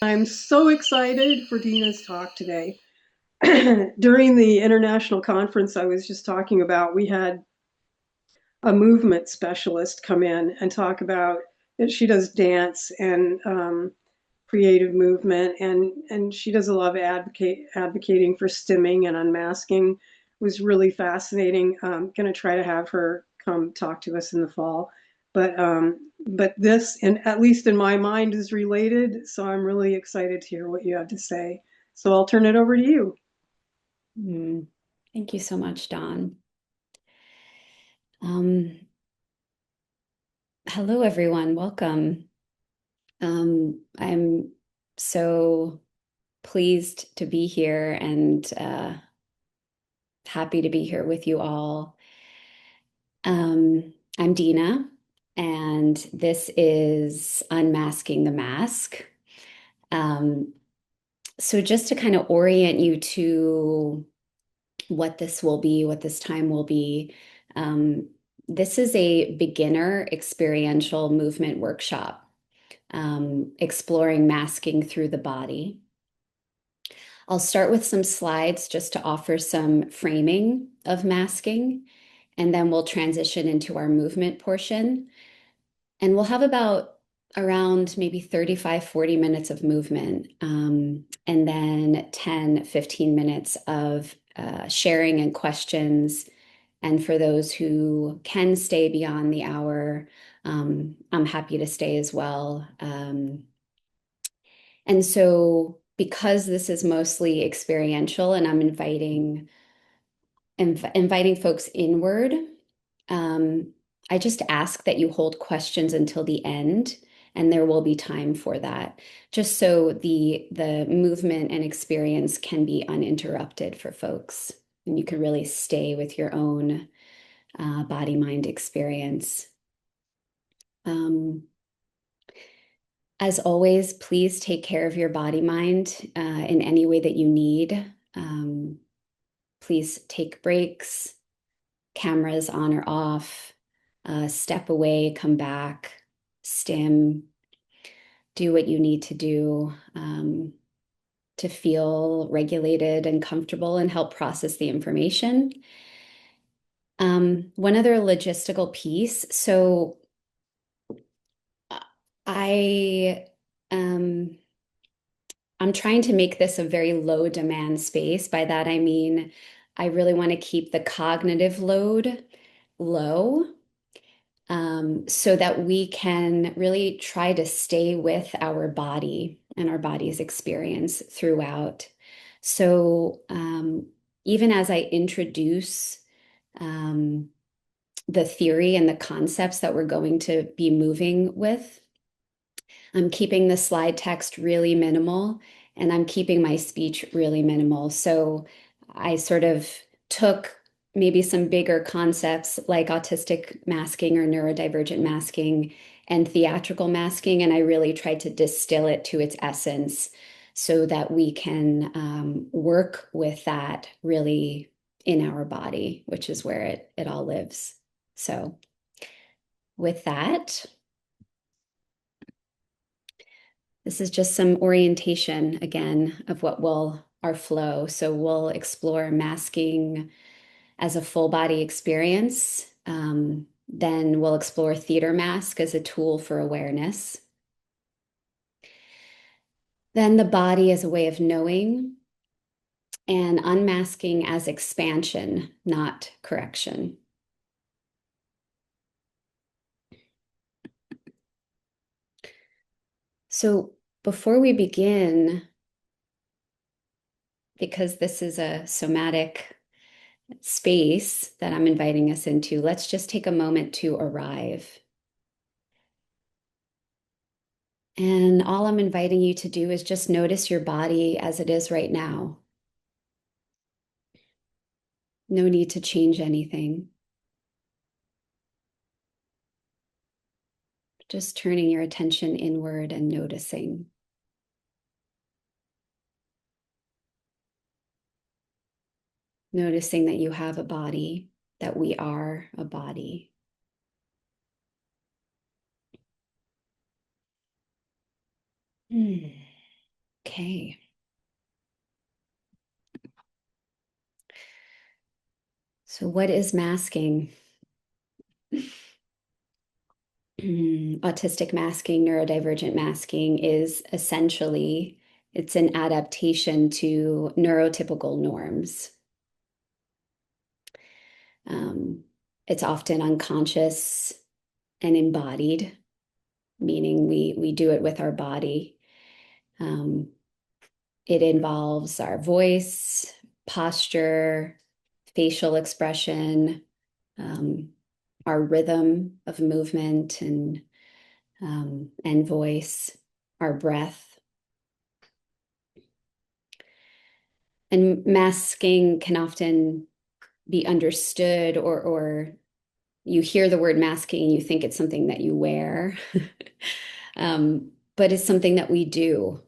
I'm so excited for Dina's talk today. During the international conference I was just talking about, we had a movement specialist come in and talk about that she does dance and creative movement, and she does a lot of advocating for stimming and unmasking. It was really fascinating. I'm going to try to have her come talk to us in the fall, but this, and at least in my mind, is related. So I'm really excited to hear what you have to say. So I'll turn it over to you. Thank you so much, Dawn. Um, Hello, everyone. Welcome. I'm so pleased to be here and happy to be here with you all. I'm Dina, and this is Unmasking the Mask. Um, so just to kind of orient you to what this will be, what this time will be, um, this is a beginner experiential movement workshop, exploring masking through the body. I'll start with some slides just to offer some framing of masking, and then we'll transition into our movement portion. And we'll have about around maybe 35, 40 minutes of movement, and then 10, 15 minutes of sharing and questions. And for those who can stay beyond the hour, I'm happy to stay as well. And so, because this is mostly experiential and I'm inviting folks inward, I just ask that you hold questions until the end, and there will be time for that, just so the movement and experience can be uninterrupted for folks, and you can really stay with your own body-mind experience. Um, as always, please take care of your body-mind in any way that you need. Please take breaks, cameras on or off, step away, come back, stim, do what you need to do to feel regulated and comfortable and help process the information. One other logistical piece. So I I'm trying to make this a very low demand space. By that, I mean, I really want to keep the cognitive load low, so that we can really try to stay with our body and our body's experience throughout. So, even as I introduce um, the theory and the concepts that we're going to be moving with, I'm keeping the slide text really minimal and I'm keeping my speech really minimal. So I sort of took maybe some bigger concepts like autistic masking or neurodivergent masking and theatrical masking, and I really tried to distill it to its essence so that we can work with that really in our body, which is where it all lives. So with that, this is just some orientation again of what will our flow. So we'll explore masking as a full body experience. Then we'll explore theater mask as a tool for awareness. Then the body as a way of knowing, and unmasking as expansion, not correction. So before we begin, because this is a somatic space that I'm inviting us into, let's just take a moment to arrive. And all I'm inviting you to do is just notice your body as it is right now. No need to change anything. Just turning your attention inward and noticing. Noticing that you have a body, that we are a body. Okay. So what is masking? Autistic masking, neurodivergent masking is essentially, it's an adaptation to neurotypical norms. Um, it's often unconscious and embodied, meaning we do it with our body. Um, it involves our voice, posture, facial expression, um, our rhythm of movement and voice, our breath. And masking can often be understood, or you hear the word masking and you think it's something that you wear, but it's something that we do.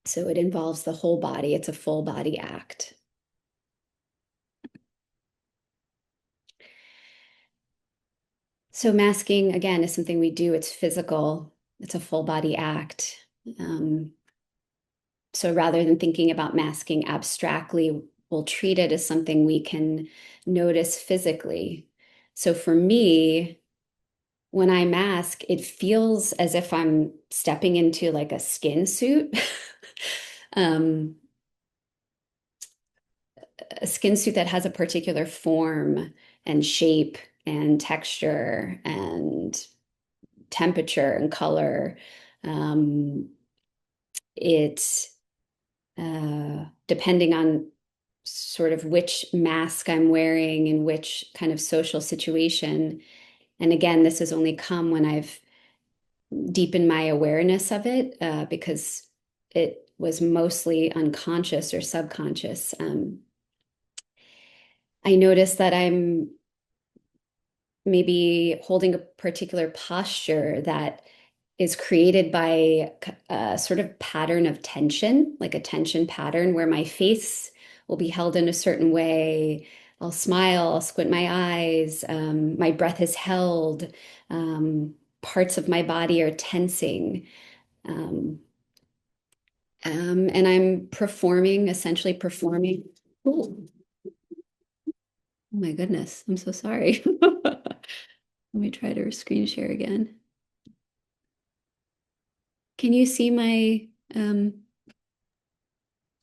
So it involves the whole body. It's a full body act. So masking, again, is something we do. It's physical. It's a full body act. So rather than thinking about masking abstractly, we'll treat it as something we can notice physically. So for me, when I mask, it feels as if I'm stepping into like a skin suit. um, a skin suit that has a particular form and shape and texture and temperature and color. Um, it depending on sort of which mask I'm wearing and which kind of social situation. And again, this has only come when I've deepened my awareness of it, because it was mostly unconscious or subconscious. I noticed that I'm maybe holding a particular posture that is created by a sort of pattern of tension, like a tension pattern where my face will be held in a certain way. I'll smile, I'll squint my eyes, my breath is held, parts of my body are tensing. Um, and I'm essentially performing. Oh, my goodness, I'm so sorry. Let me try to screen share again. Can you see my,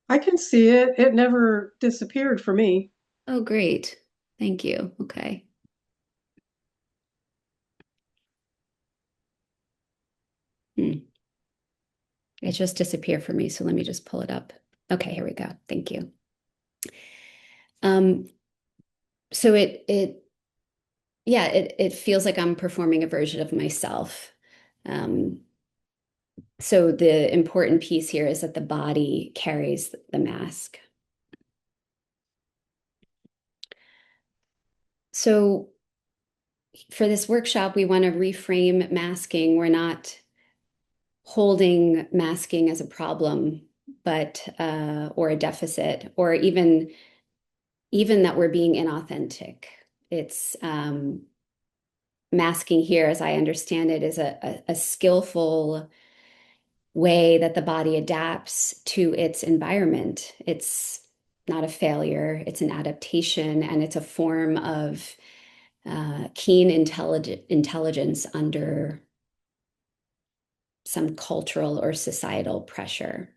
I can see it. It never disappeared for me. oh, great. Thank you. Okay. Hmm. It just disappeared for me. So let me just pull it up. Okay, here we go. Thank you. Um, so it feels like I'm performing a version of myself. Um, so the important piece here is that the body carries the mask. So for this workshop, we want to reframe masking. We're not holding masking as a problem, but or a deficit, or even that we're being inauthentic. It's masking here, as I understand it, is a skillful way that the body adapts to its environment. It's not a failure, it's an adaptation, and it's a form of keen intelligence under some cultural or societal pressure.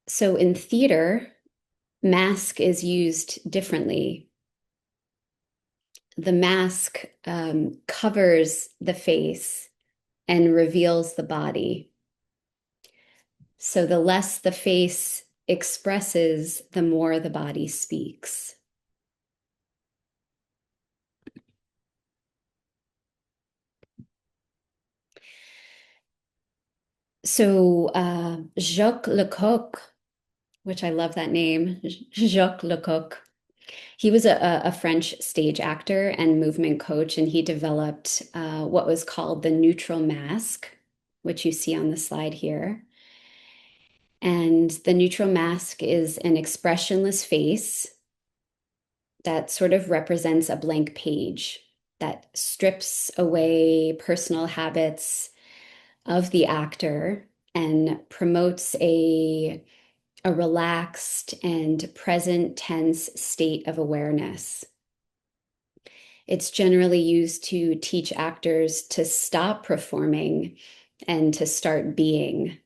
So in theater, mask is used differently. The mask covers the face and reveals the body. So the less the face expresses, the more the body speaks. So Jacques Lecoq, which I love that name, Jacques Lecoq, he was a French stage actor and movement coach, and he developed what was called the neutral mask, which you see on the slide here. And the neutral mask is an expressionless face that sort of represents a blank page. that strips away personal habits of the actor and promotes a relaxed and present tense state of awareness. It's generally used to teach actors to stop performing and to start being,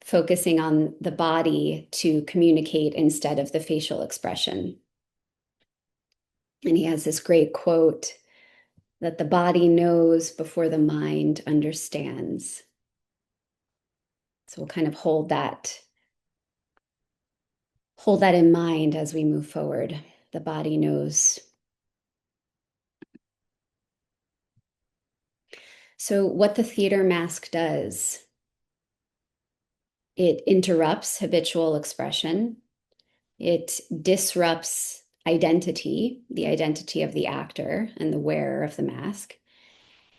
focusing on the body to communicate instead of the facial expression. And he has this great quote that the body knows before the mind understands. So we'll kind of hold that in mind as we move forward. The body knows. So what the theater mask does, it interrupts habitual expression. It disrupts identity, the identity of the actor and the wearer of the mask.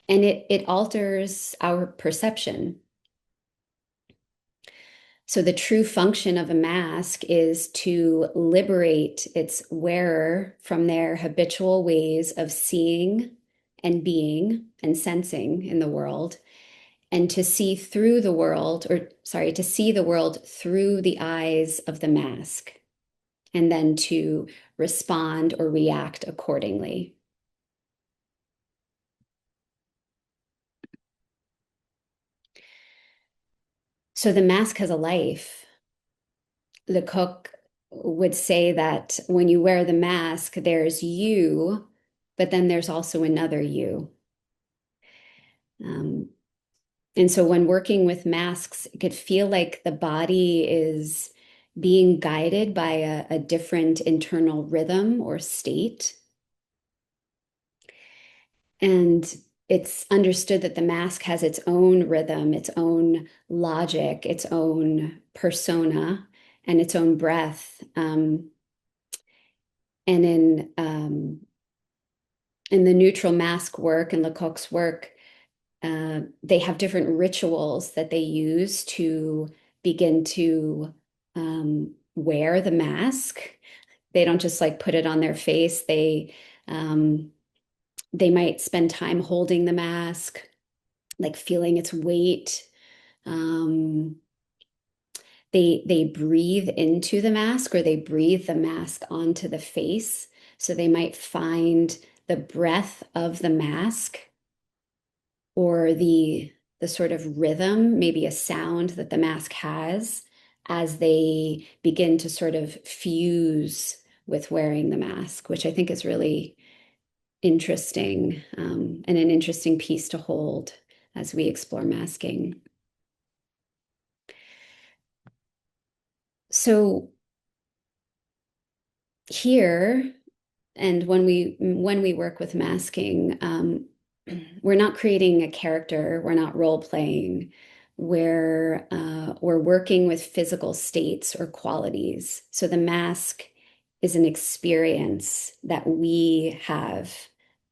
And it alters our perception. So the true function of a mask is to liberate its wearer from their habitual ways of seeing and being and sensing in the world, and to see through the world, or sorry, to see the world through the eyes of the mask, and then to respond or react accordingly. So the mask has a life. Lecoq would say that when you wear the mask, there's you, but then there's also another you. Um, and so when working with masks, it could feel like the body is being guided by a different internal rhythm or state. And it's understood that the mask has its own rhythm, its own logic, its own persona, and its own breath. And in the neutral mask work and Lecoq's work, they have different rituals that they use to begin to wear the mask. They don't just like put it on their face. They might spend time holding the mask, like feeling its weight. Um, they breathe into the mask, or they breathe the mask onto the face. So they might find the breath of the mask, or the sort of rhythm, maybe a sound that the mask has, as they begin to sort of fuse with wearing the mask, which I think is really interesting, and an interesting piece to hold as we explore masking. So here, and when we work with masking, we're not creating a character, we're not role playing, we're working with physical states or qualities. So the mask is an experience that we have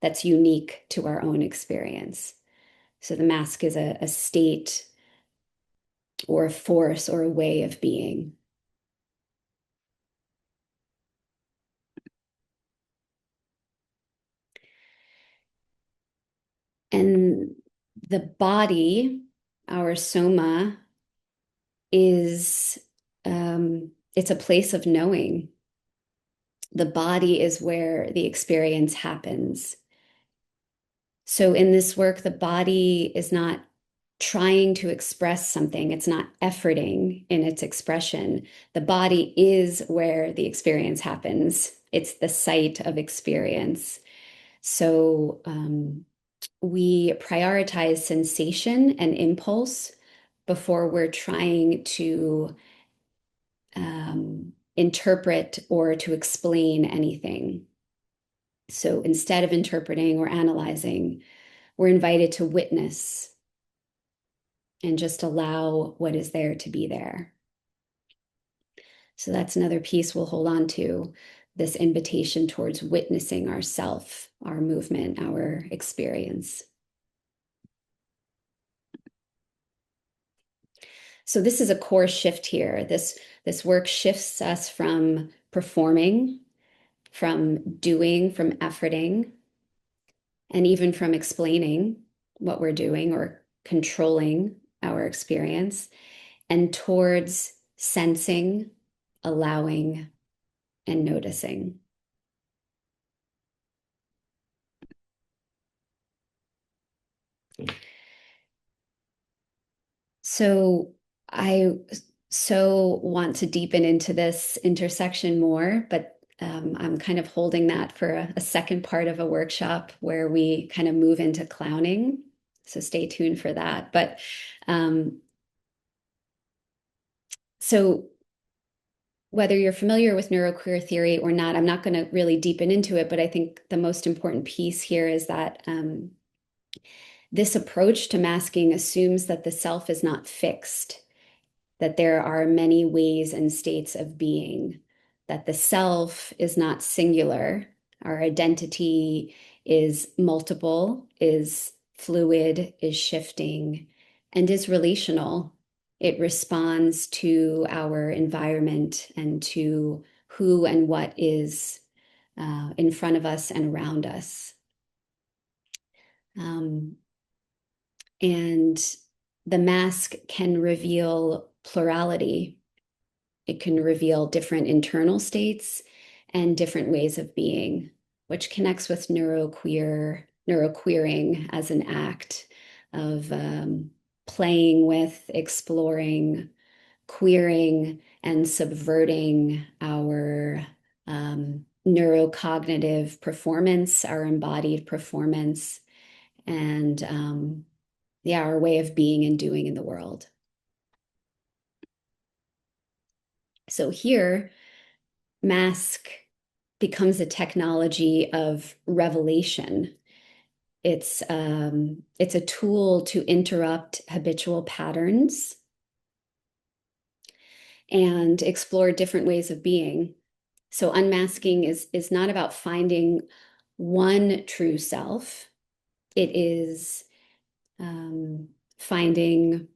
that's unique to our own experience. So the mask is a state or a force or a way of being. And the body, our soma, is it's a place of knowing. The body is where the experience happens. So in this work, the body is not trying to express something, it's not efforting in its expression. The body is where the experience happens, it's the site of experience. So we prioritize sensation and impulse before we're trying to interpret or to explain anything. So instead of interpreting or analyzing, we're invited to witness and just allow what is there to be there. So that's another piece we'll hold on to, this invitation towards witnessing ourself, our movement, our experience. So this is a core shift here. This work shifts us from performing, from doing, from efforting, and even from explaining what we're doing or controlling our experience, and towards sensing, allowing, and noticing. So I so want to deepen into this intersection more, but I'm kind of holding that for a second part of a workshop where we kind of move into clowning. So stay tuned for that. But um, so whether you're familiar with neuroqueer theory or not, I'm not going to really deepen into it, but I think the most important piece here is that this approach to masking assumes that the self is not fixed, that there are many ways and states of being, that the self is not singular. Our identity is multiple, is fluid, is shifting, and is relational. It responds to our environment and to who and what is in front of us and around us. Um, and the mask can reveal plurality. It can reveal different internal states and different ways of being, which connects with neuroqueering as an act of playing with, exploring, queering, and subverting our neurocognitive performance, our embodied performance, and yeah, our way of being and doing in the world. So here, mask becomes a technology of revelation. It's a tool to interrupt habitual patterns and explore different ways of being. So unmasking is not about finding one true self. It is finding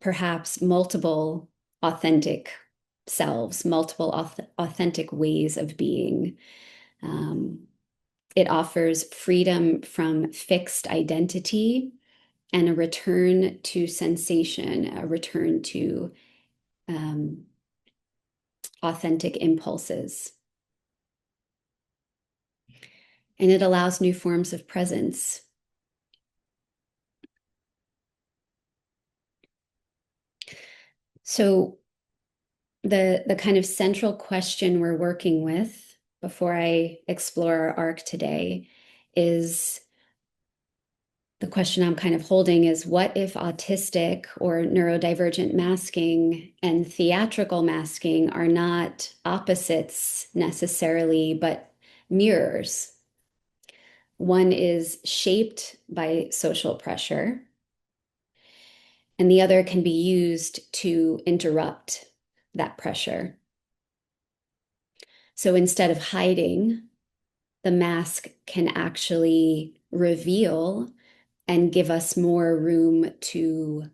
perhaps multiple authentic selves, multiple authentic ways of being. Um, it offers freedom from fixed identity and a return to sensation, a return to um, authentic impulses. And it allows new forms of presence. So the kind of central question we're working with before I explore our arc today is the question I'm kind of holding is what if autistic or neurodivergent masking and theatrical masking are not opposites necessarily, but mirrors? One is shaped by social pressure, and the other can be used to interrupt that pressure. So instead of hiding, the mask can actually reveal and give us more room to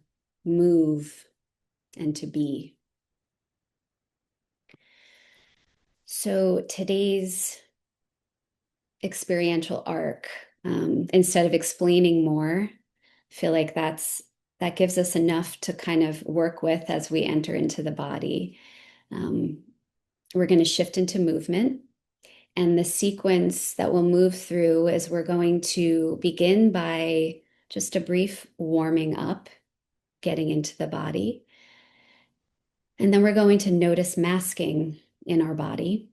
move and to be. So today's experiential arc, instead of explaining more, I feel like that gives us enough to kind of work with as we enter into the body. We're going to shift into movement. And the sequence that we'll move through is we're going to begin by just a brief warming up, getting into the body. And then we're going to notice masking in our body.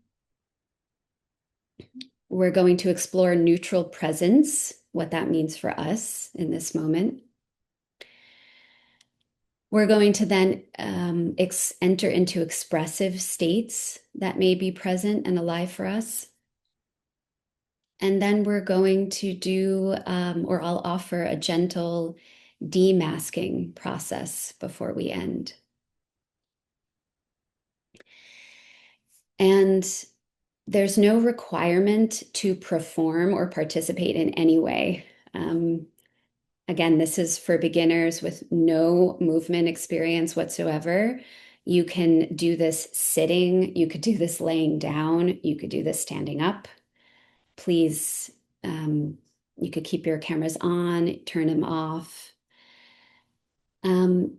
We're going to explore neutral presence, what that means for us in this moment. We're going to then enter into expressive states that may be present and alive for us. And then we're going to do, or I'll offer a gentle demasking process before we end. And there's no requirement to perform or participate in any way. Again, this is for beginners with no movement experience whatsoever. You can do this sitting, you could do this laying down, you could do this standing up. Please You could keep your cameras on, turn them off. Um,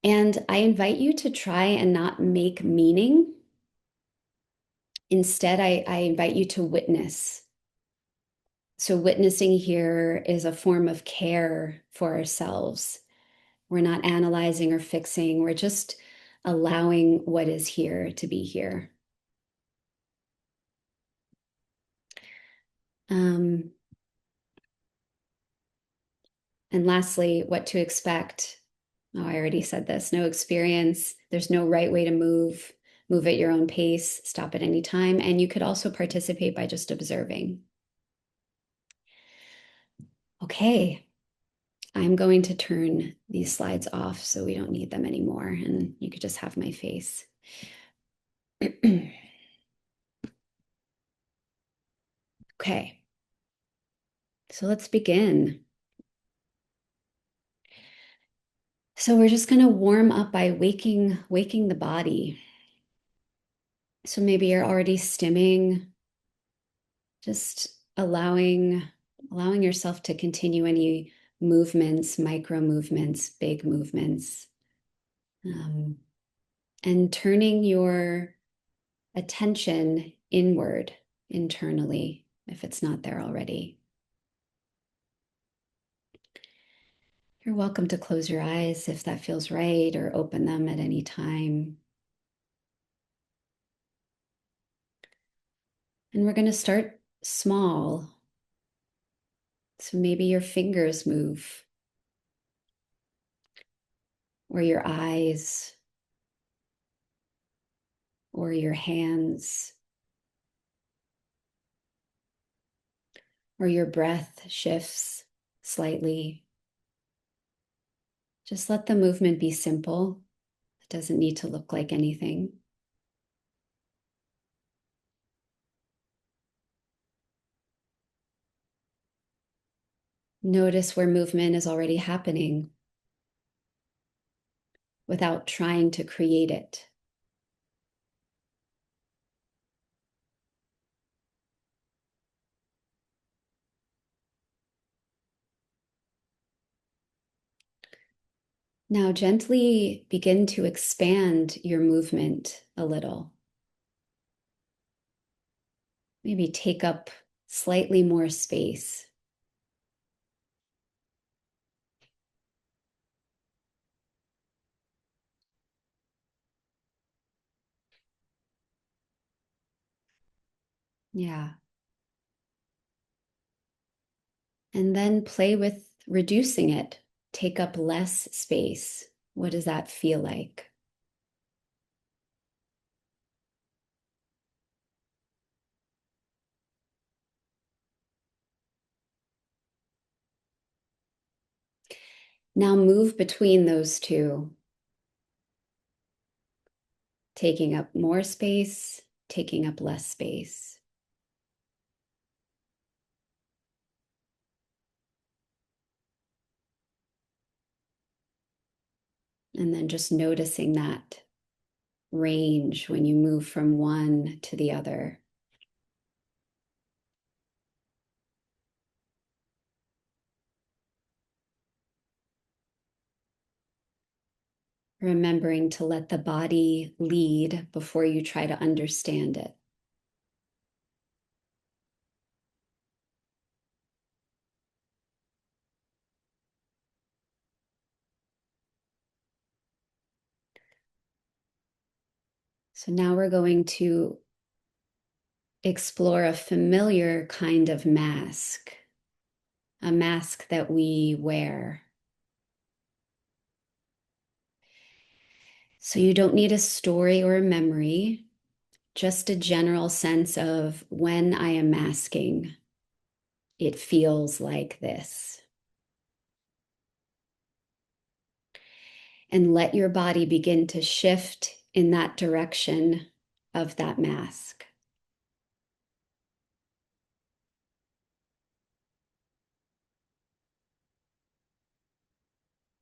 and I invite you to try and not make meaning. Instead, I invite you to witness. So, witnessing here is a form of care for ourselves. We're not analyzing or fixing, we're just allowing what is here to be here. Um, and lastly, what to expect. Oh, I already said this. No experience. There's no right way to move. Move at your own pace. Stop at any time. And you could also participate by just observing. Okay, I'm going to turn these slides off so we don't need them anymore. And you could just have my face. Okay, so let's begin. So we're just going to warm up by waking the body. So maybe you're already stimming, just allowing yourself to continue any movements, micro movements, big movements, and turning your attention inward, internally, if it's not there already. You're welcome to close your eyes if that feels right, or open them at any time. And we're going to start small. So maybe your fingers move, or your eyes, or your hands, or your breath shifts slightly. Just let the movement be simple. It doesn't need to look like anything. Notice where movement is already happening without trying to create it. Now gently begin to expand your movement a little. Maybe take up slightly more space. Yeah. And then play with reducing it. Take up less space. What does that feel like? Now move between those two, taking up more space, taking up less space. And then just noticing that range when you move from one to the other. Remembering to let the body lead before you try to understand it. So now we're going to explore a familiar kind of mask, a mask that we wear. So you don't need a story or a memory, just a general sense of when I am masking, it feels like this. And let your body begin to shift in that direction of that mask.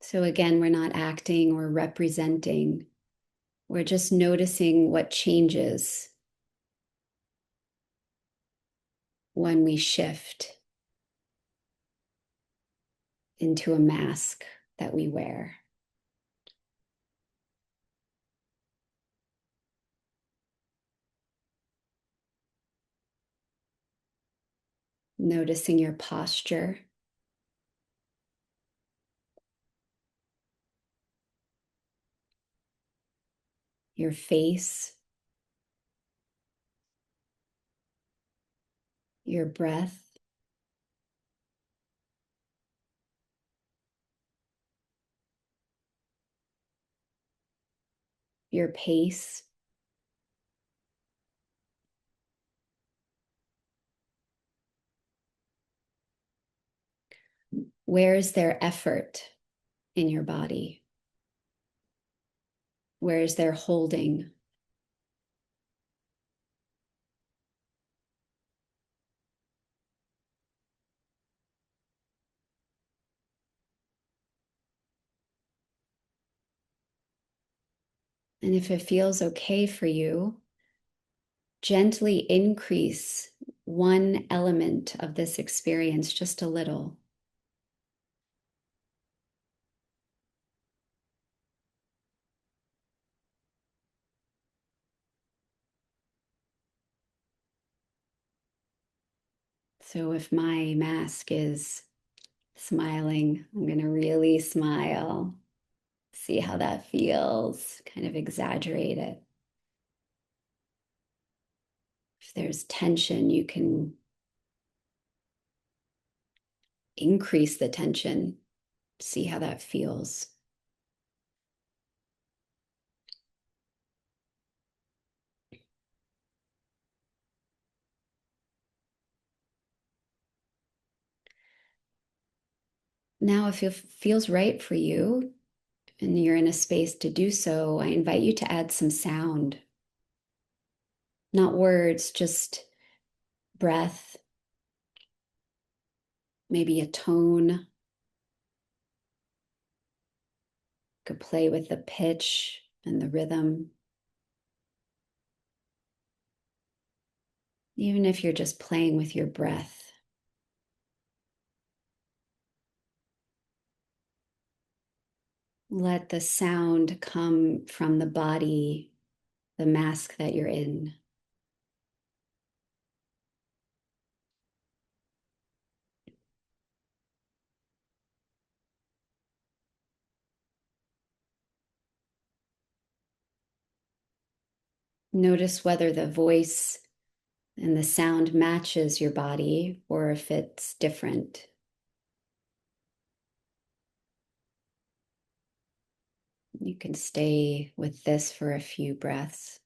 So again, we're not acting or representing. We're just noticing what changes when we shift. into a mask that we wear. Noticing your posture, your face, your breath, your pace. Where is there effort in your body? Where is there holding? And if it feels okay for you, gently increase one element of this experience just a little. So if my mask is smiling, I'm going to really smile. See how that feels, kind of exaggerate it. If there's tension, you can increase the tension, see how that feels. Now, if it feels right for you and you're in a space to do so, I invite you to add some sound. Not words, just breath, maybe a tone. Could play with the pitch and the rhythm. Even if you're just playing with your breath. Let the sound come from the body, the mask that you're in. Notice whether the voice and the sound matches your body or if it's different. You can stay with this for a few breaths.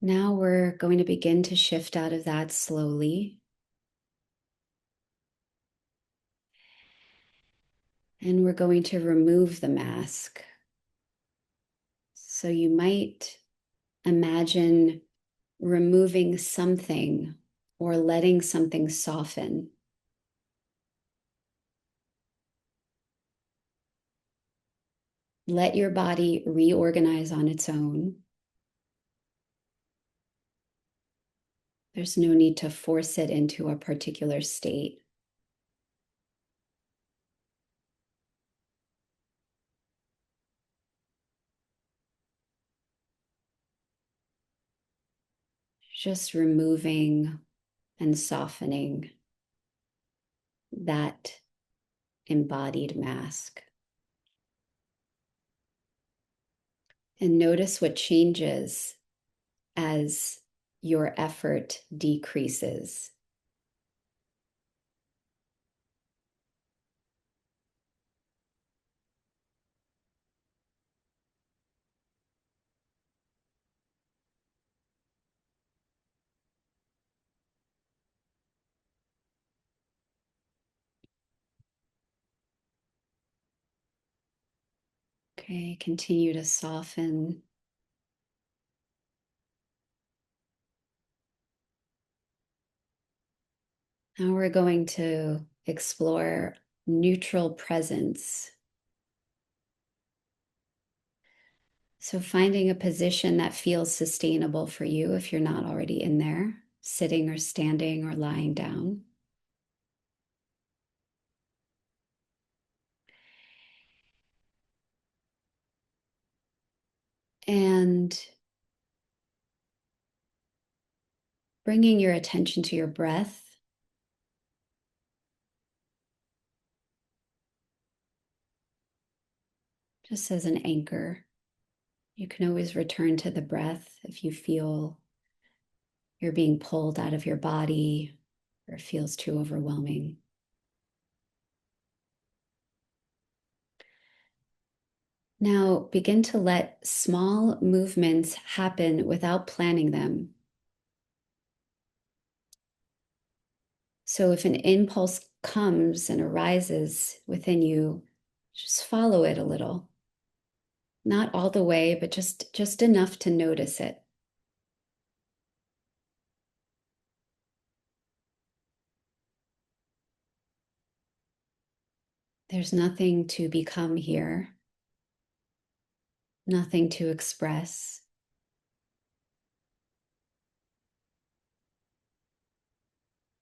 Now we're going to begin to shift out of that slowly. And we're going to remove the mask. So you might imagine removing something or letting something soften. Let your body reorganize on its own. There's no need to force it into a particular state. Just removing and softening that embodied mask. And notice what changes as your effort decreases. Okay, continue to soften. Now we're going to explore neutral presence. So, finding a position that feels sustainable for you if you're not already in there, sitting or standing or lying down. And bringing your attention to your breath. Just as an anchor. You can always return to the breath if you feel you're being pulled out of your body or it feels too overwhelming. Now begin to let small movements happen without planning them. So if an impulse comes and arises within you, just follow it a little. Not all the way, but just enough to notice it. There's nothing to become here, nothing to express.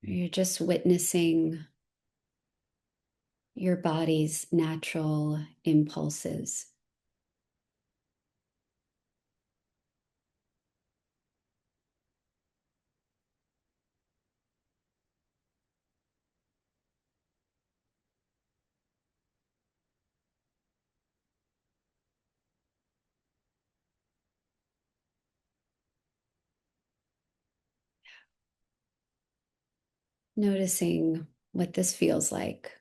You're just witnessing your body's natural impulses. Noticing what this feels like.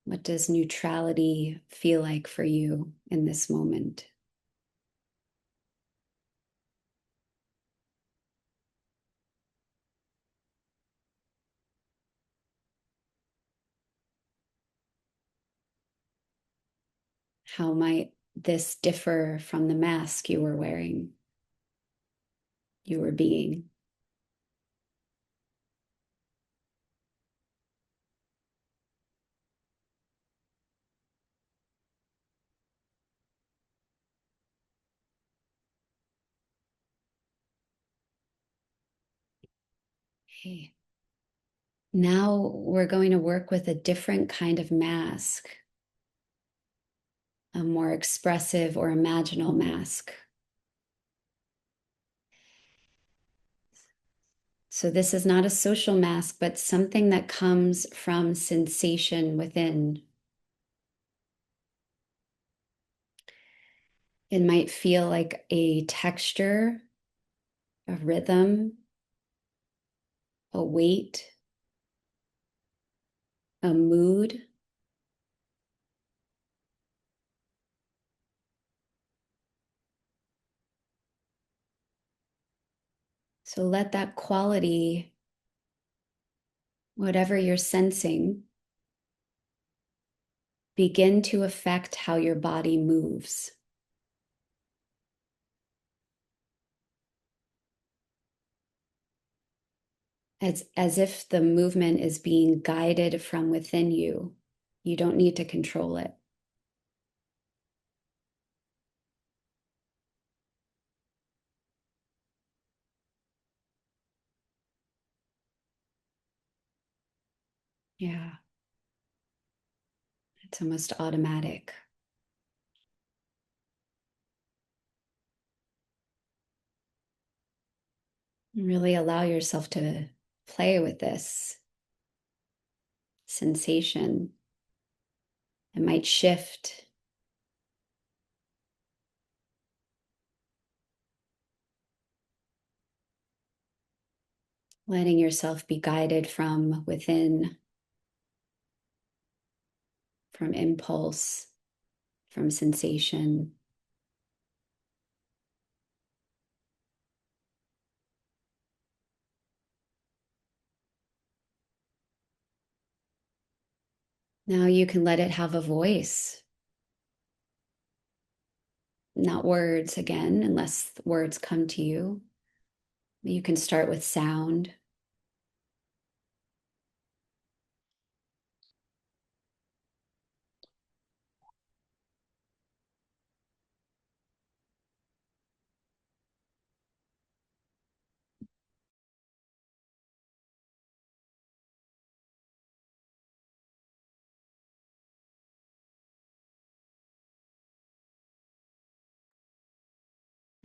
What does neutrality feel like for you in this moment? How might this differ from the mask you were wearing, you were being? Okay. Now we're going to work with a different kind of mask, a more expressive or imaginal mask. So this is not a social mask, but something that comes from sensation within. It might feel like a texture, a rhythm, a weight, a mood. So let that quality, whatever you're sensing, begin to affect how your body moves. As if the movement is being guided from within you. You don't need to control it. Yeah, it's almost automatic. Really allow yourself to play with this sensation. It might shift. Letting yourself be guided from within, from impulse, from sensation. Now you can let it have a voice, not words again, unless words come to you. You can start with sound.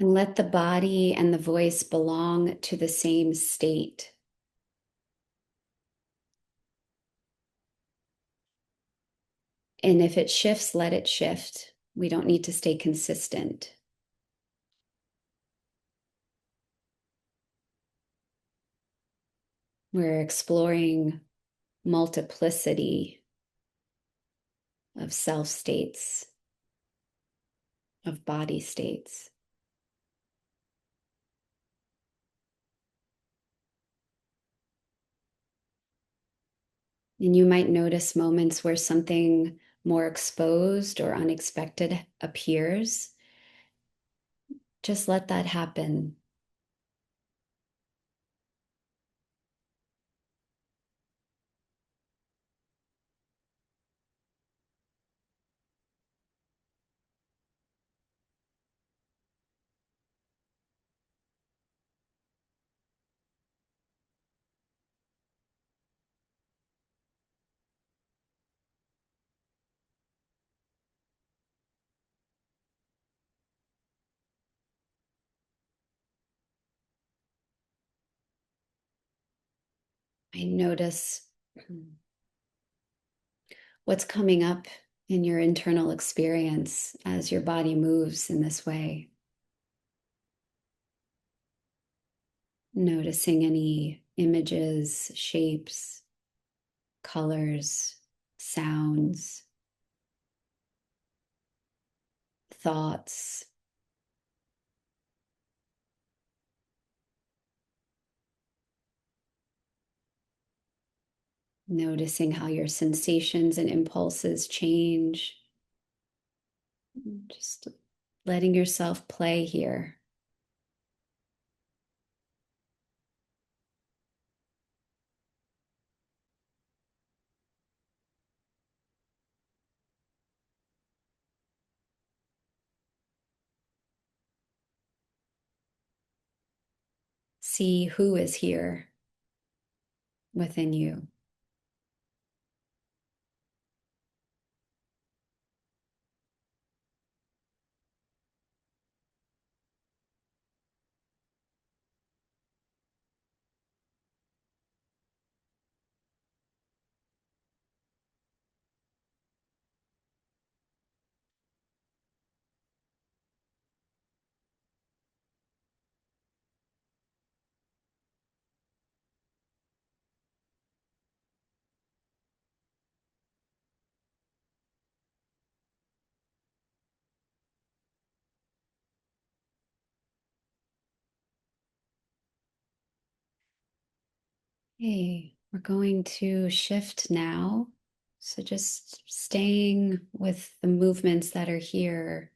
And let the body and the voice belong to the same state. And if it shifts, let it shift. We don't need to stay consistent. We're exploring multiplicity of self states, of body states. And you might notice moments where something more exposed or unexpected appears. Just let that happen. I notice what's coming up in your internal experience as your body moves in this way. Noticing any images, shapes, colors, sounds, thoughts. Noticing how your sensations and impulses change. Just letting yourself play here. See who is here within you. Hey, we're going to shift now. So just staying with the movements that are here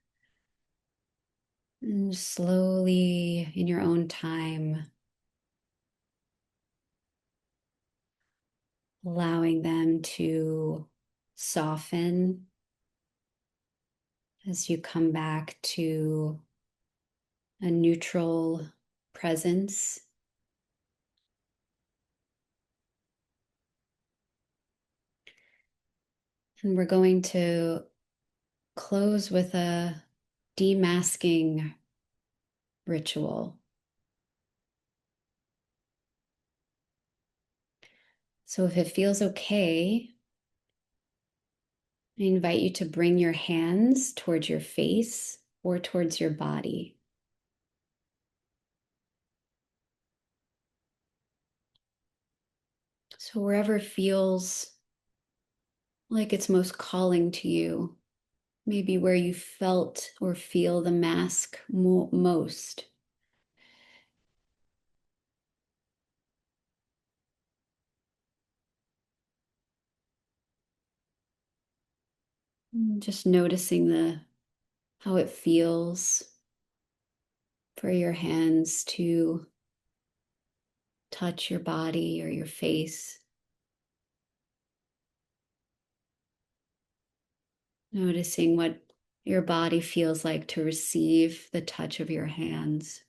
and slowly in your own time, allowing them to soften as you come back to a neutral presence. And we're going to close with a demasking ritual. So if it feels okay, I invite you to bring your hands towards your face or towards your body. So wherever feels like it's most calling to you, maybe where you felt or feel the mask most. Just noticing how it feels for your hands to touch your body or your face. Noticing what your body feels like to receive the touch of your hands.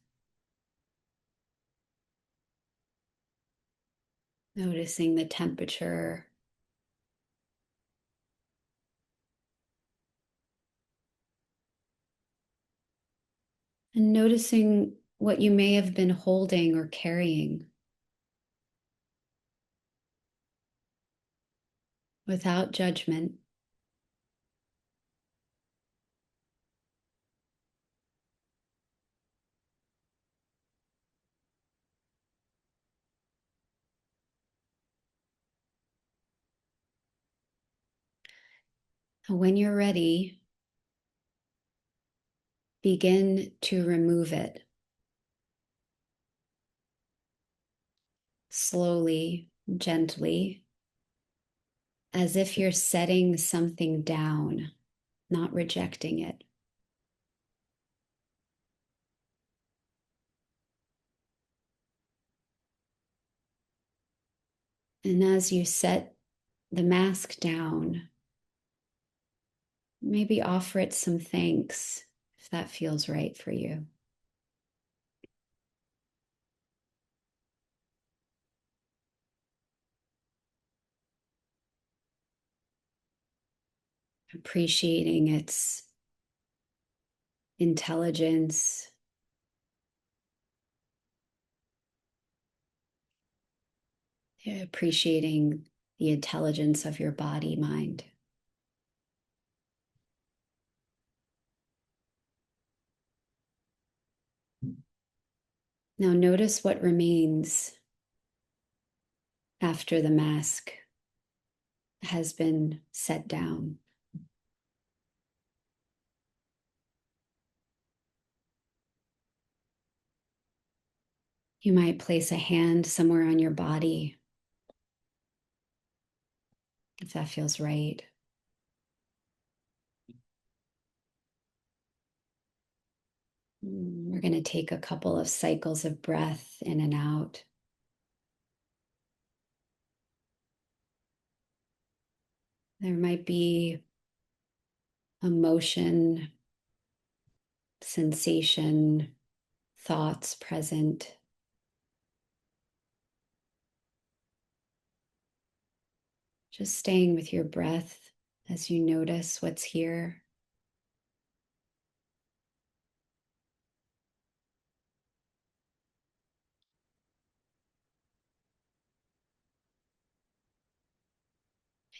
Noticing the temperature. and noticing what you may have been holding or carrying without judgment. And when you're ready, begin to remove it slowly, gently, as if you're setting something down, not rejecting it. And as you set the mask down, maybe offer it some thanks if that feels right for you. Appreciating its intelligence, appreciating the intelligence of your body, mind. Now notice what remains after the mask has been set down. You might place a hand somewhere on your body if that feels right. We're going to take a couple of cycles of breath in and out. There might be emotion, sensation, thoughts present. Just staying with your breath as you notice what's here.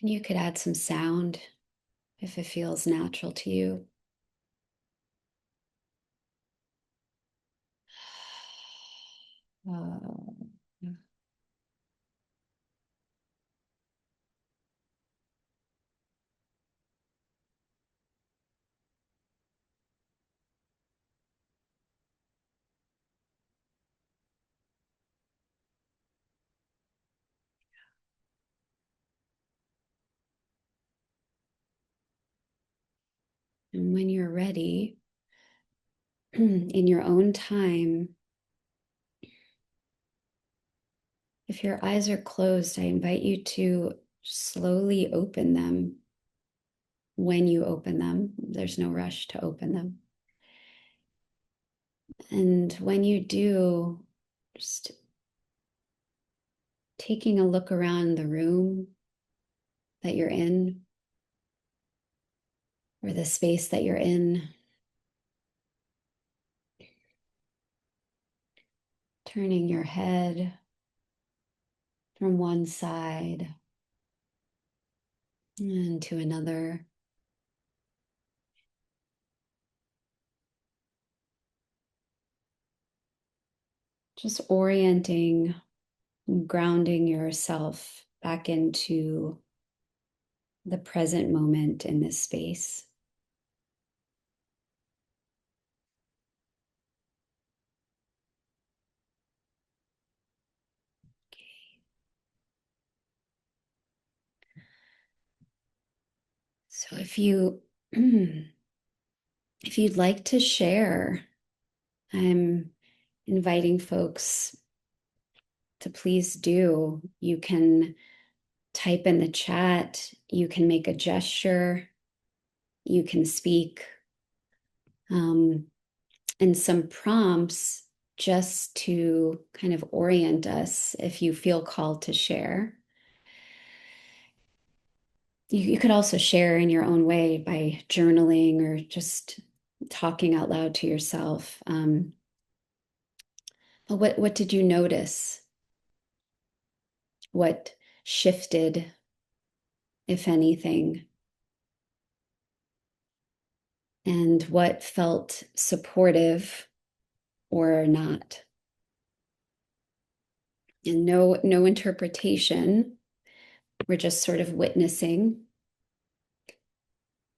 And you could add some sound if it feels natural to you. Uh, and when you're ready, in your own time, if your eyes are closed, I invite you to slowly open them. When you open them, there's no rush to open them. And when you do, just taking a look around the room that you're in, or the space that you're in, turning your head from one side and to another. Just orienting, grounding yourself back into the present moment in this space. So if you if you'd like to share, I'm inviting folks to please do. You can type in the chat, you can make a gesture, you can speak, and some prompts just to kind of orient us if you feel called to share. You could also share in your own way by journaling or just talking out loud to yourself. What did you notice? What shifted, if anything? And what felt supportive or not? And no interpretation. We're just sort of witnessing.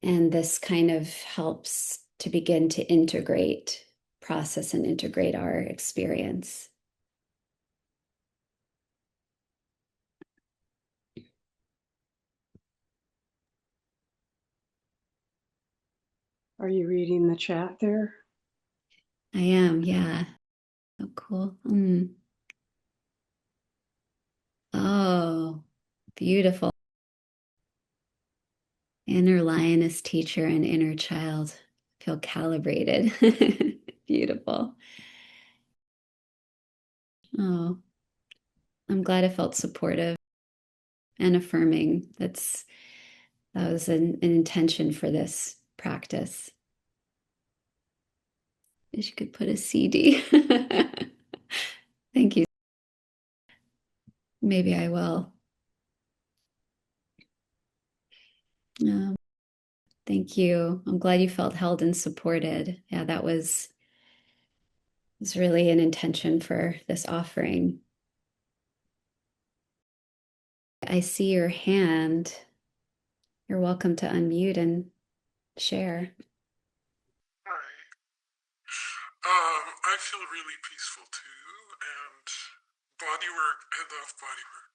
And this kind of helps to begin to integrate, process and integrate our experience. Are you reading the chat there? I am, yeah. Oh, cool. Oh, beautiful. Inner lioness teacher and inner child feel calibrated. Beautiful. Oh, I'm glad it felt supportive and affirming. That was an intention for this practice. Wish you could put a CD. Thank you. Maybe I will. Um, thank you. I'm glad you felt held and supported. Yeah, that was really an intention for this offering. I see your hand. You're welcome to unmute and share. I feel really peaceful too, and body work, I love body work.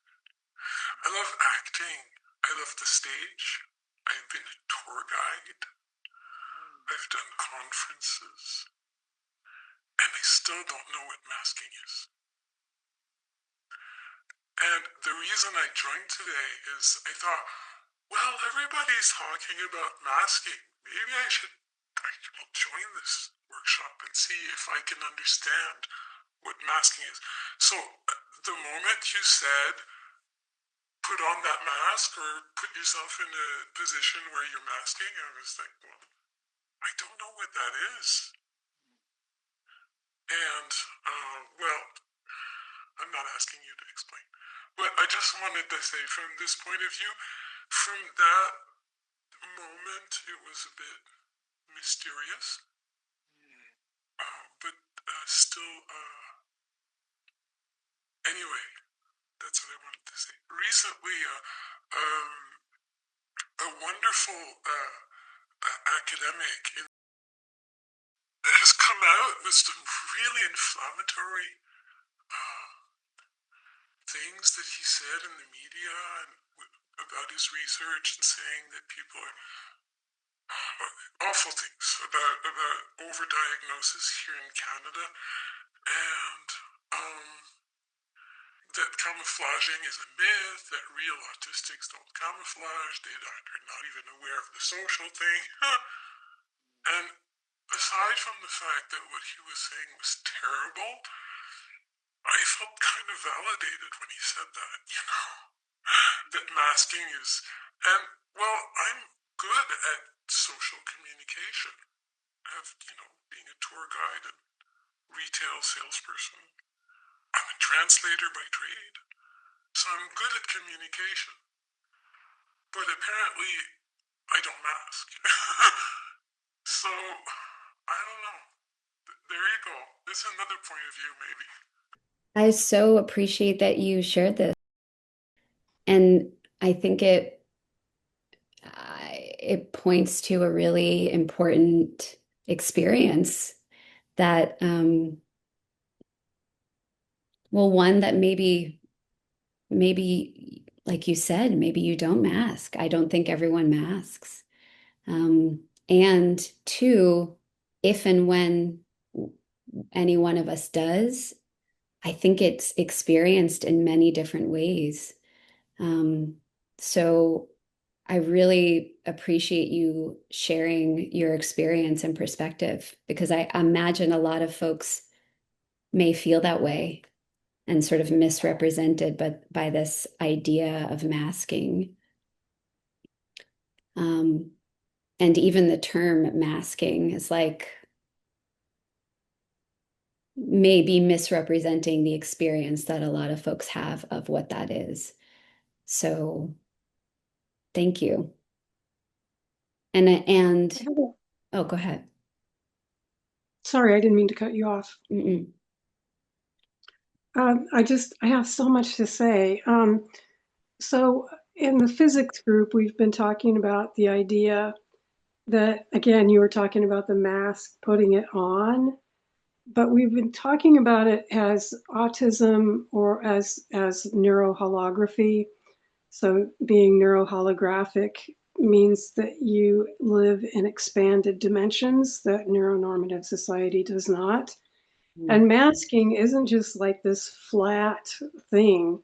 I love acting. I love the stage. I've been a tour guide. I've done conferences. And I still don't know what masking is. And the reason I joined today is I thought, well, everybody's talking about masking. Maybe I will join this workshop and see if I can understand what masking is. So the moment you said, put on that mask or put yourself in a position where you're masking, I was like, well, I don't know what that is. And, well, I'm not asking you to explain. But I just wanted to say from this point of view, from that moment, it was a bit mysterious. But still, anyway, that's what I wanted to say. Recently, a wonderful academic has come out with some really inflammatory things that he said in the media and about his research, and saying that people are awful things about overdiagnosis here in Canada, and that camouflaging is a myth, that real autistics don't camouflage, they are not even aware of the social thing. And aside from the fact that what he was saying was terrible, I felt kind of validated when he said that, that masking is, and well, I'm good at social communication. I have, being a tour guide and retail salesperson. I'm a translator by trade, so I'm good at communication. But apparently, I don't mask. So, I don't know. There you go. There's another point of view, maybe. I so appreciate that you shared this. And I think it points to a really important experience that, well, one that maybe, like you said, maybe you don't mask. I don't think everyone masks. And two, if and when any one of us does, I think it's experienced in many different ways. So I really appreciate you sharing your experience and perspective, because I imagine a lot of folks may feel that way and sort of misrepresented by this idea of masking. And even the term masking is like maybe misrepresenting the experience that a lot of folks have of what that is. So thank you. And oh, go ahead. Sorry, I didn't mean to cut you off. Mm-mm. I have so much to say. So in the physics group, we've been talking about the idea that, again, you were talking about the mask, putting it on, but we've been talking about it as autism or as neuroholography. So being neuroholographic means that you live in expanded dimensions that neuronormative society does not. And masking isn't just like this flat thing.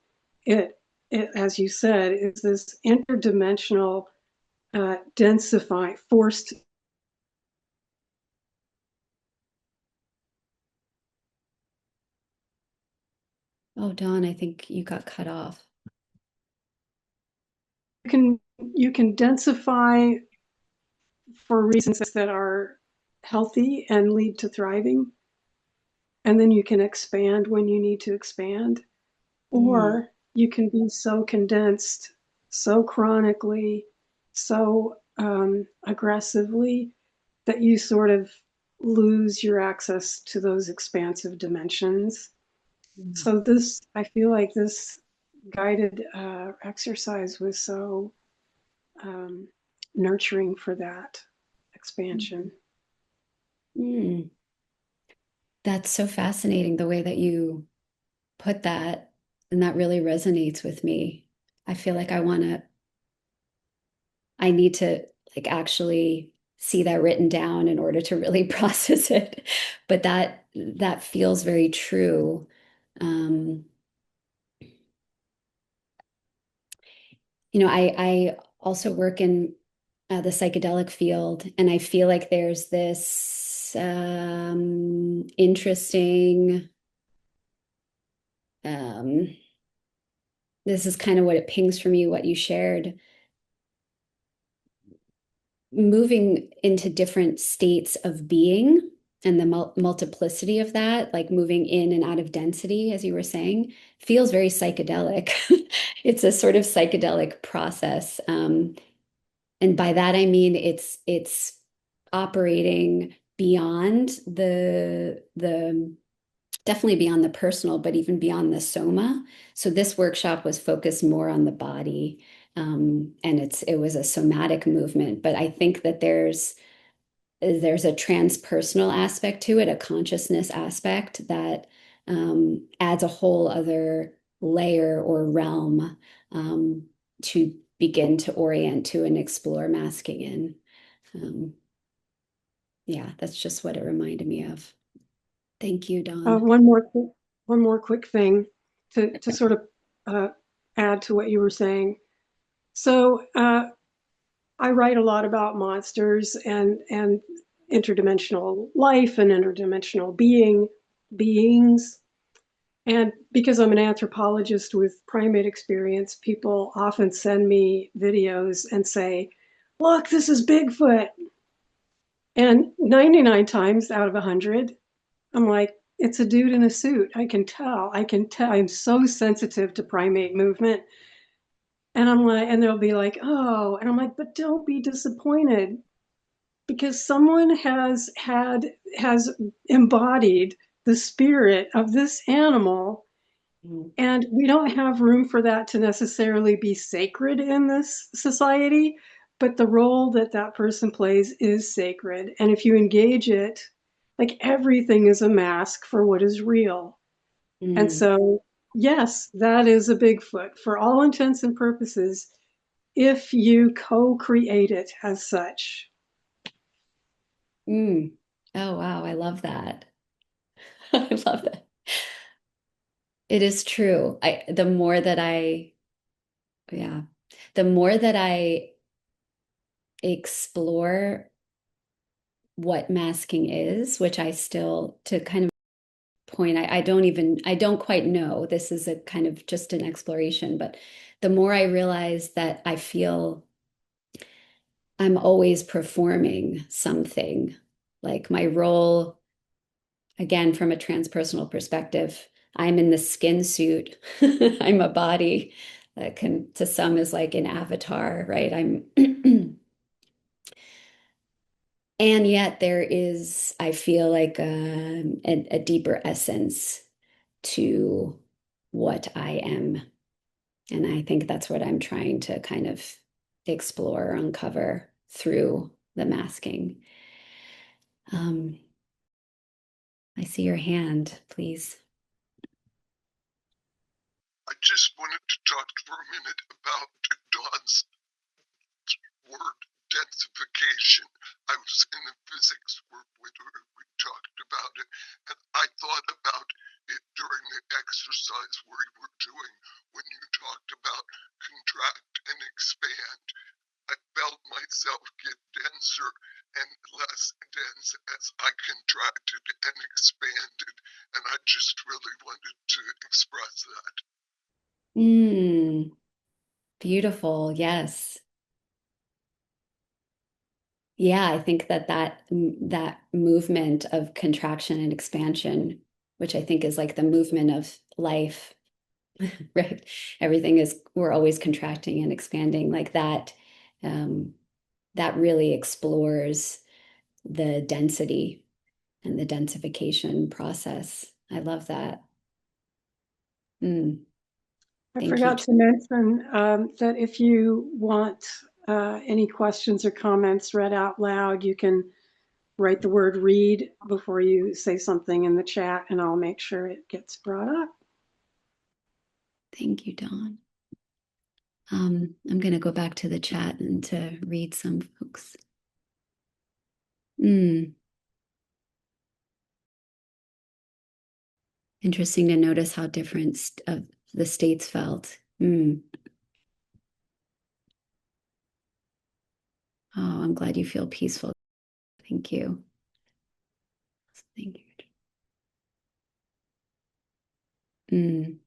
It, as you said, is this interdimensional, densify, forced. Oh, Dawn, I think you got cut off. You can densify for reasons that are healthy and lead to thriving, and then you can expand when you need to expand, Mm. or you can be so condensed, so chronically, so aggressively that you sort of lose your access to those expansive dimensions. Mm. So this, I feel like this guided exercise was so um, nurturing for that expansion. Mm. That's so fascinating the way that you put that, and that really resonates with me. I feel like I need to like actually see that written down in order to really process it. But that feels very true. Um, I also work in the psychedelic field, and I feel like there's this interesting. Um, this is kind of what it pings for me, what you shared, moving into different states of being and the multiplicity of that, like moving in and out of density, as you were saying, feels very psychedelic. It's a sort of psychedelic process. And by that I mean it's operating beyond the definitely beyond the personal, but even beyond the soma. So this workshop was focused more on the body, and it was a somatic movement. But I think that there's a transpersonal aspect to it, a consciousness aspect that adds a whole other layer or realm to begin to orient to and explore masking in. Um, yeah, that's just what it reminded me of. Thank you, Uh, Dawn. one more, one more quick thing to sort of uh, add to what you were saying. So I write a lot about monsters and interdimensional life and interdimensional beings. And because I'm an anthropologist with primate experience, people often send me videos and say, "Look, this is Bigfoot." And 99 times out of 100, I'm like, it's a dude in a suit. I can tell. I can tell. I'm so sensitive to primate movement. And I'm like, and they'll be like, oh, and I'm like, but don't be disappointed because someone has embodied the spirit of this animal, Mm. and we don't have room for that to necessarily be sacred in this society, but the role that that person plays is sacred. And if you engage it, like everything is a mask for what is real. And Mm. so, yes, that is a Bigfoot for all intents and purposes if you co create it as such. Mm. Oh, wow. I love that. I love that. It is true. Yeah, the more that I explore what masking is, which I still, to kind of point, I don't quite know. This is a kind of just an exploration, but the more I realize that I feel I'm always performing something. Like my role, again, from a transpersonal perspective, I'm in the skin suit. I'm a body that can, to some, is like an avatar, right? And yet there is, I feel like a deeper essence to what I am. And I think that's what I'm trying to kind of explore, uncover through the masking. I see your hand, please. I just wanted to talk for a minute about Dawn's word densification. I was in a physics group with her, we talked about it, and I thought about it during the exercise we were doing when you talked about contract and expand. I felt myself get denser and less dense as I contracted and expanded, and I just really wanted to express that. Beautiful. Yes. Yeah, I think that movement of contraction and expansion, which I think is like the movement of life, right? Everything is, we're always contracting and expanding like that. That really explores the density and the densification process. I love that. I Thank you. forgot to mention that if you want any questions or comments read out loud, you can write the word read before you say something in the chat, and I'll make sure it gets brought up. Thank you, Dawn. I'm going to go back to the chat and to read some folks. Interesting to notice how different of the states felt. Oh, I'm glad you feel peaceful. Thank you. Thank you.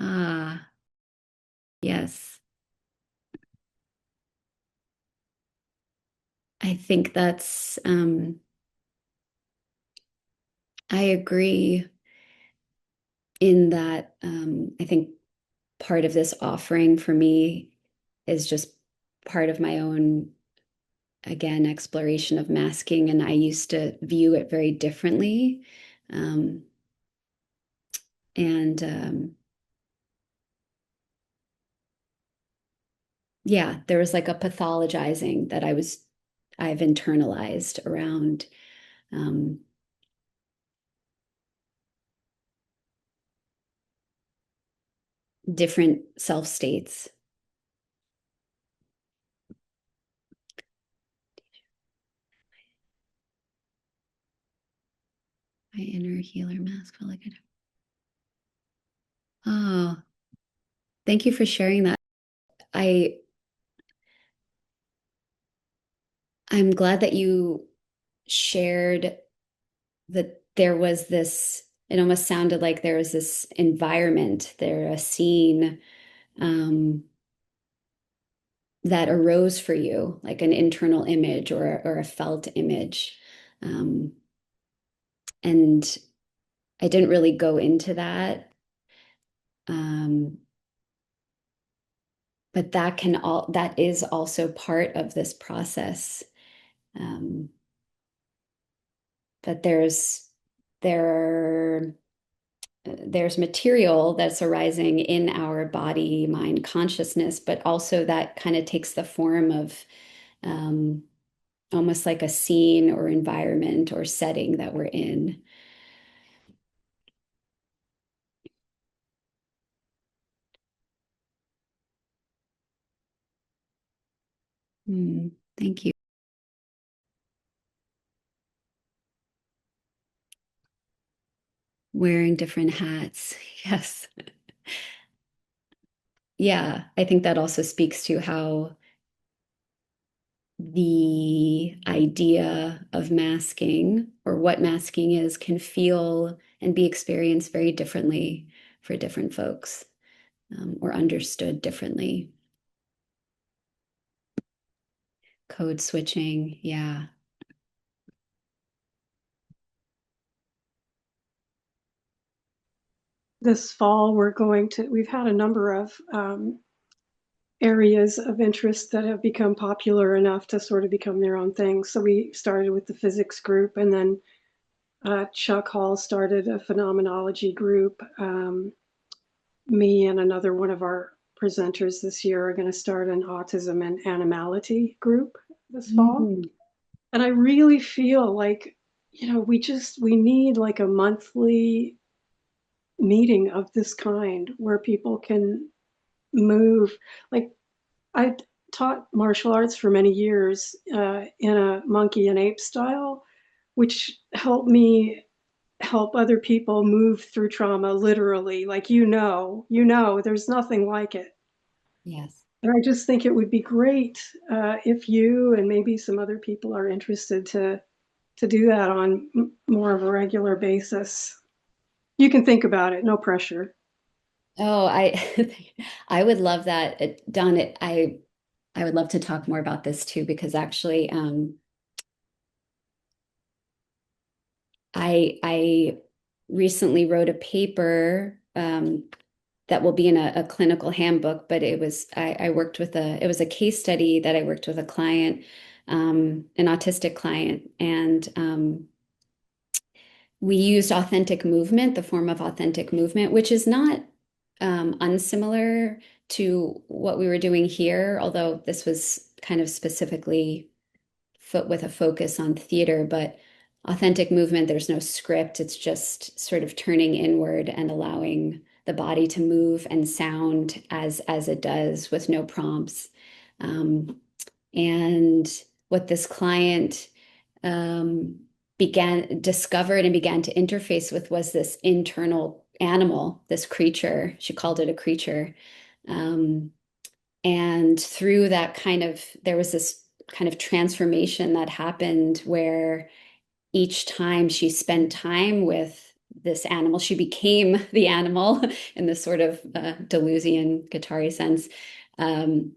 Ah, yes. I think that's, I agree in that. I think part of this offering for me is just part of my own, again, exploration of masking. And I used to view it very differently. And yeah, there was like a pathologizing that I've internalized around different self states. My inner healer mask felt like oh, thank you for sharing that. I'm glad that you shared that there was this, it almost sounded like there was this environment there, a scene that arose for you, like an internal image or a felt image. And I didn't really go into that. But that is also part of this process. That there's material that's arising in our body, mind, consciousness, but also that kind of takes the form of almost like a scene or environment or setting that we're in. Thank you. Wearing different hats. Yes. Yeah, I think that also speaks to how the idea of masking or what masking is can feel and be experienced very differently for different folks. or understood differently. Code switching, yeah. This fall, we've had a number of areas of interest that have become popular enough to sort of become their own thing. So we started with the physics group, and then Chuck Hall started a phenomenology group. Me and another one of our presenters this year are going to start an autism and animality group this fall. Mm. And I really feel like, we need like a monthly meeting of this kind where people can move. Like, I taught martial arts for many years in a monkey and ape style, which helped me help other people move through trauma literally. Like, there's nothing like it. Yes. And I just think it would be great if you and maybe some other people are interested to do that on more of a regular basis. You can think about it, no pressure. Oh, I would love that. Don, I would love to talk more about this too, because actually, I recently wrote a paper that will be in a clinical handbook, but I worked with it was a case study that I worked with a client, an autistic client, and we used authentic movement, the form of authentic movement, which is not unsimilar to what we were doing here, although this was kind of specifically with a focus on theater. But authentic movement, there's no script. It's just sort of turning inward and allowing the body to move and sound as it does with no prompts. And what this client um, discovered and began to interface with was this internal animal, this creature. She called it a creature. Um, and through that there was this kind of transformation that happened where each time she spent time with this animal, she became the animal in this sort of Deleuzian guitar sense. Um,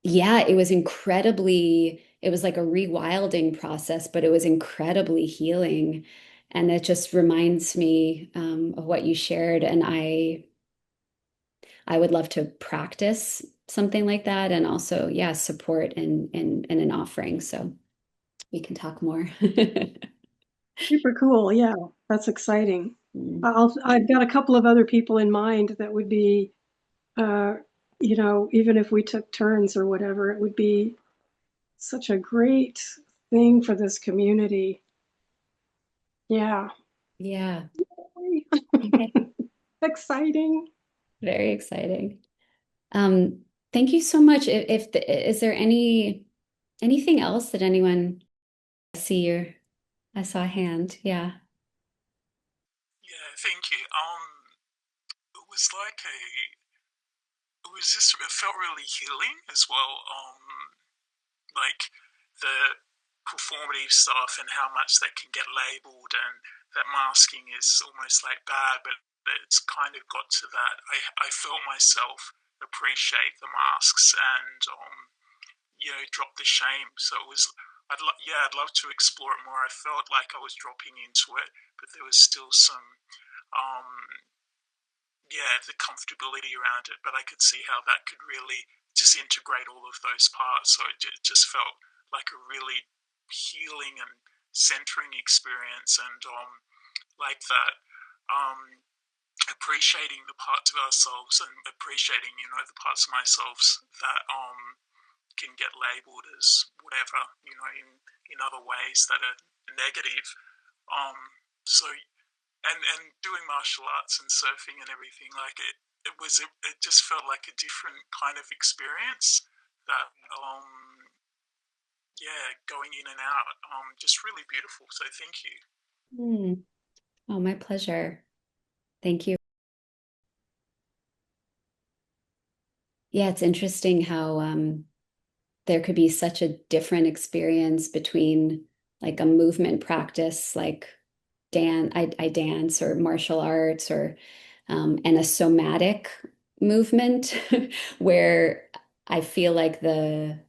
yeah, it was like a rewilding process, but it was incredibly healing. And it just reminds me of what you shared. And I would love to practice something like that and also, yeah, support in an offering. So we can talk more. Super cool. Yeah, that's exciting. Mm. I've got a couple of other people in mind that would be, uh, even if we took turns or whatever, it would be such a great thing for this community. Yeah. Yeah. Okay. Exciting. Very exciting. Thank you so much. Is there anything else that anyone see your I saw a hand. Yeah. Yeah, thank you. It was like it felt really healing as well. Like the performative stuff and how much that can get labeled, and that masking is almost like bad, but it's kind of got to that. I felt myself appreciate the masks and drop the shame. So it was, I'd love to explore it more. I felt like I was dropping into it, but there was still some um, the comfortability around it, but I could see how that could really just integrate all of those parts. So it just felt like a really healing and centering experience, and like that, um, appreciating the parts of ourselves and appreciating, the parts of myself that can get labeled as whatever, in other ways that are negative. So and doing martial arts and surfing and everything, like it just felt like a different kind of experience that going in and out, just really beautiful. So thank you. Hmm. Oh, my pleasure. Thank you. Yeah, it's interesting how there could be such a different experience between like a movement practice like I dance or martial arts or and a somatic movement where I feel like the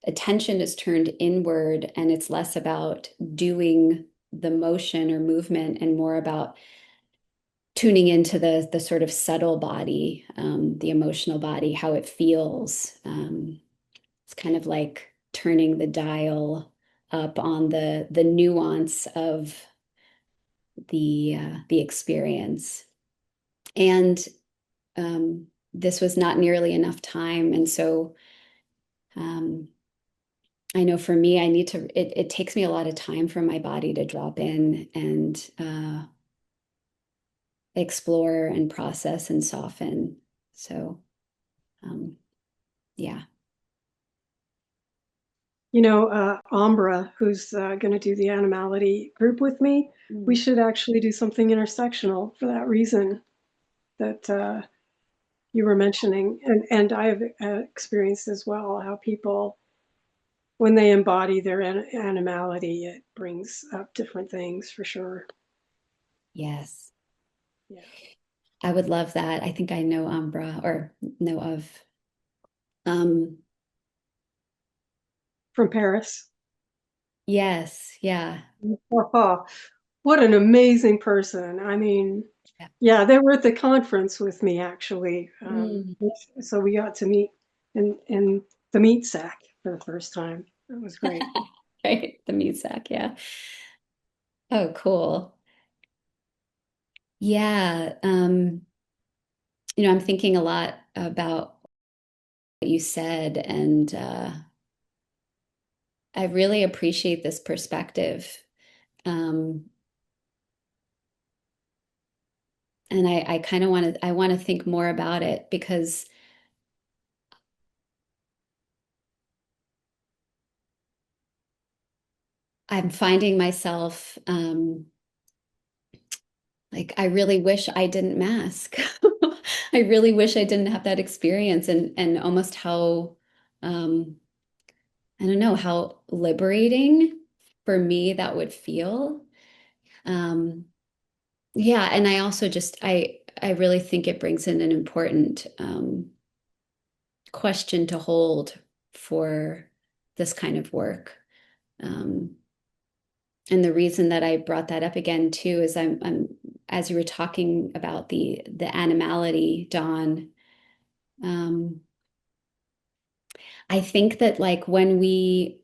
attention is turned inward and it's less about doing the motion or movement and more about tuning into the sort of subtle body, the emotional body, how it feels. It's kind of like turning the dial up on the nuance of the experience. And this was not nearly enough time, and so um, I know for me, I need to. It takes me a lot of time for my body to drop in and explore and process and soften. So, um, yeah. Ambra, who's going to do the animality group with me, we Mm. should actually do something intersectional for that reason that you were mentioning. And I have experienced as well how people, when they embody their animality, it brings up different things for sure. Yes. Yeah. I would love that. I think I know Umbra or know of. Um, From Paris. yes, yeah. Oh, what an amazing person. I mean, Yeah. yeah, they were at the conference with me actually. Mm. So we got to meet in the meat sack for the first time. It was great. Right, the meat sack, yeah. Oh, cool. Yeah, I'm thinking a lot about what you said, and I really appreciate this perspective. Um, and I kind of want to think more about it because I'm finding myself like I really wish I didn't mask. I really wish I didn't have that experience and almost how um, I don't know how liberating for me that would feel. Um, yeah, and I also just I really think it brings in an important question to hold for this kind of work. Um, and the reason that I brought that up again too is I'm as you were talking about the animality, Dawn. Um, I think that like when we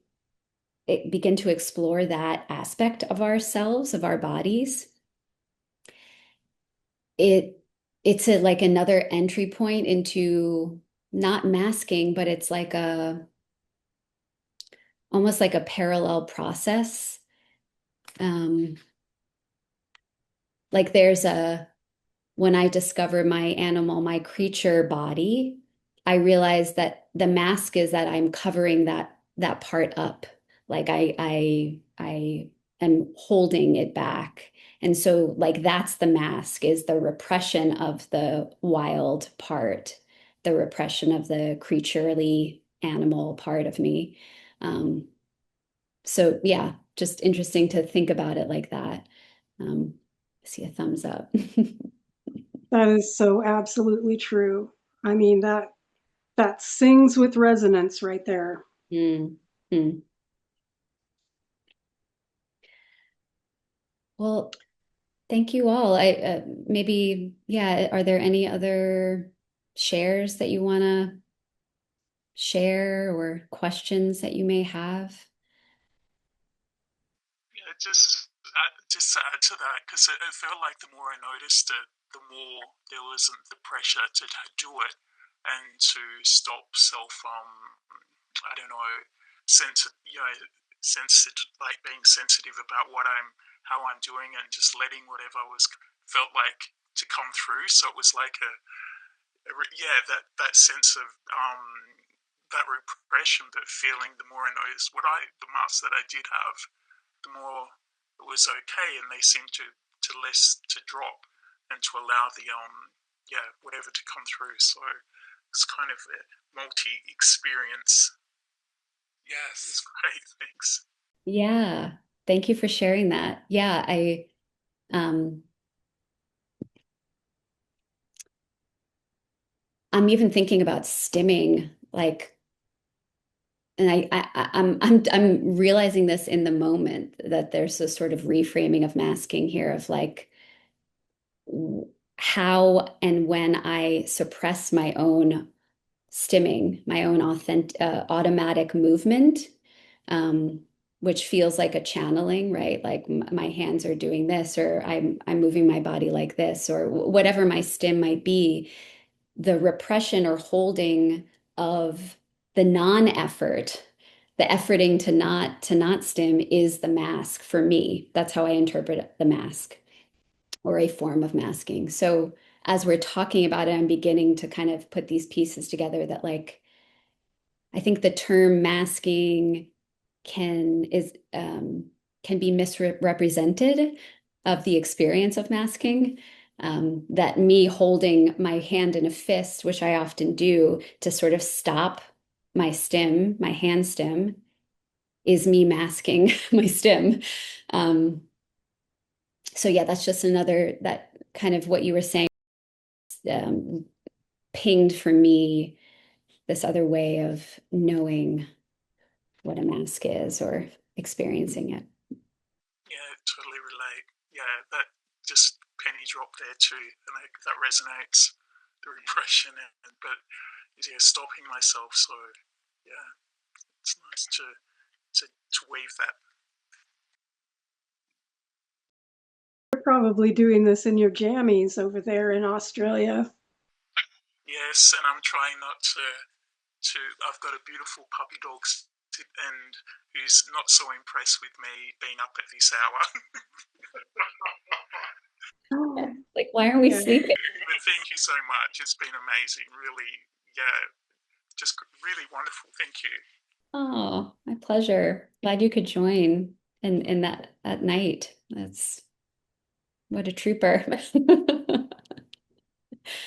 begin to explore that aspect of ourselves, of our bodies, it it's like another entry point into not masking, but it's like a almost like a parallel process. Um, like there's a when I discover my animal, my creature body, I realize that the mask is that I'm covering that part up. Like I am holding it back. And so like that's the mask is the repression of the wild part, the repression of the creaturely animal part of me. Um, so yeah, just interesting to think about it like that. I see a thumbs up. That is so absolutely true. I mean, that sings with resonance right there. Mm, mm. Well, thank you all. I maybe, yeah, are there any other shares that you want to share or questions that you may have? Yeah, just to add to that, because it felt like the more I noticed it, the more there wasn't the pressure to do it and to stop self, I don't know, sensitive, like being sensitive about how I'm doing and just letting whatever was felt like to come through. So it was like yeah, that sense of that repression, but feeling the more I noticed the marks that I did have, the more it was okay, and they seemed to less to drop and to allow the yeah, whatever to come through. So it's kind of a multi experience. Yes, it's great. Thanks. Yeah, thank you for sharing that. Yeah, um I'm even thinking about stimming, like, and I'm realizing this in the moment that there's a sort of reframing of masking here of like how and when I suppress my own stimming, my own automatic movement, um, which feels like a channeling, right? Like my hands are doing this, or I'm moving my body like this, or whatever my stim might be. The repression or holding of the non-effort, the efforting to not stim is the mask for me. That's how I interpret the mask or a form of masking. So as we're talking about it, I'm beginning to kind of put these pieces together that like I think the term masking can be misrepresented of the experience of masking. That me holding my hand in a fist, which I often do to sort of stop my stim, my hand stim, is me masking my stim. Um, so yeah, that's just another that kind of what you were saying um, pinged for me this other way of knowing what a mask is or experiencing it. Yeah, totally relate. Yeah, that just penny drop there too, and that resonates. The repression, but yeah, stopping myself. So yeah, it's nice to weave that. You're probably doing this in your jammies over there in Australia. Yes, and I'm trying not to. I've got a beautiful puppy dog, and who's not so impressed with me being up at this hour. Oh, Like, why aren't we yeah. sleeping? But thank you so much. It's been amazing. Really, yeah, just really wonderful. Thank you. Oh, my pleasure. Glad you could join in that at night. That's what a trooper.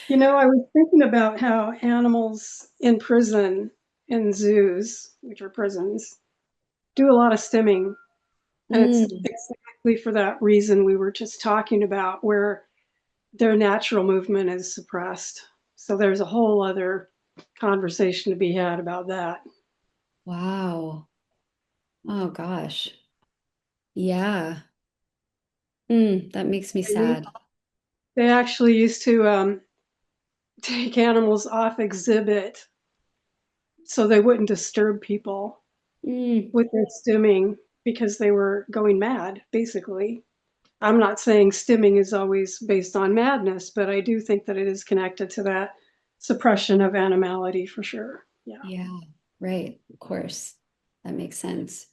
You know, I was thinking about how animals in prison, in zoos, which are prisons, do a lot of stimming. And it's Mm, exactly for that reason we were just talking about, where their natural movement is suppressed. So there's a whole other conversation to be had about that. wow. Oh gosh. Yeah. That makes me sad. They actually used to take animals off exhibit so they wouldn't disturb people Mm, with their stimming because they were going mad, basically. I'm not saying stimming is always based on madness, but I do think that it is connected to that suppression of animality for sure. Yeah. yeah, right. Of course. That makes sense.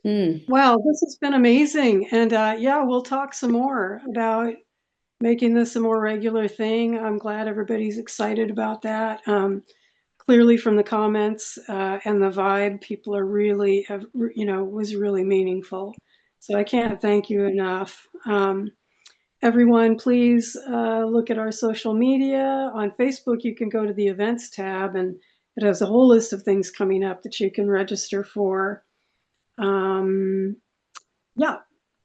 Mm. Wow, this has been amazing. And yeah, we'll talk some more about making this a more regular thing. I'm glad everybody's excited about that. Clearly from the comments and the vibe, people are really, was really meaningful. So I can't thank you enough. Everyone, please look at our social media. On Facebook, you can go to the events tab and it has a whole list of things coming up that you can register for. Um, yeah,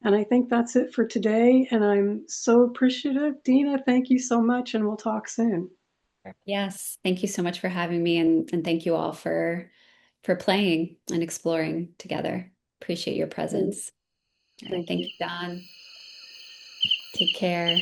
and I think that's it for today. And I'm so appreciative. Dina, thank you so much, and we'll talk soon. Yes. Thank you so much for having me and thank you all for playing and exploring together. Appreciate your presence. All right. Thank Thank you. you, Don. Take care.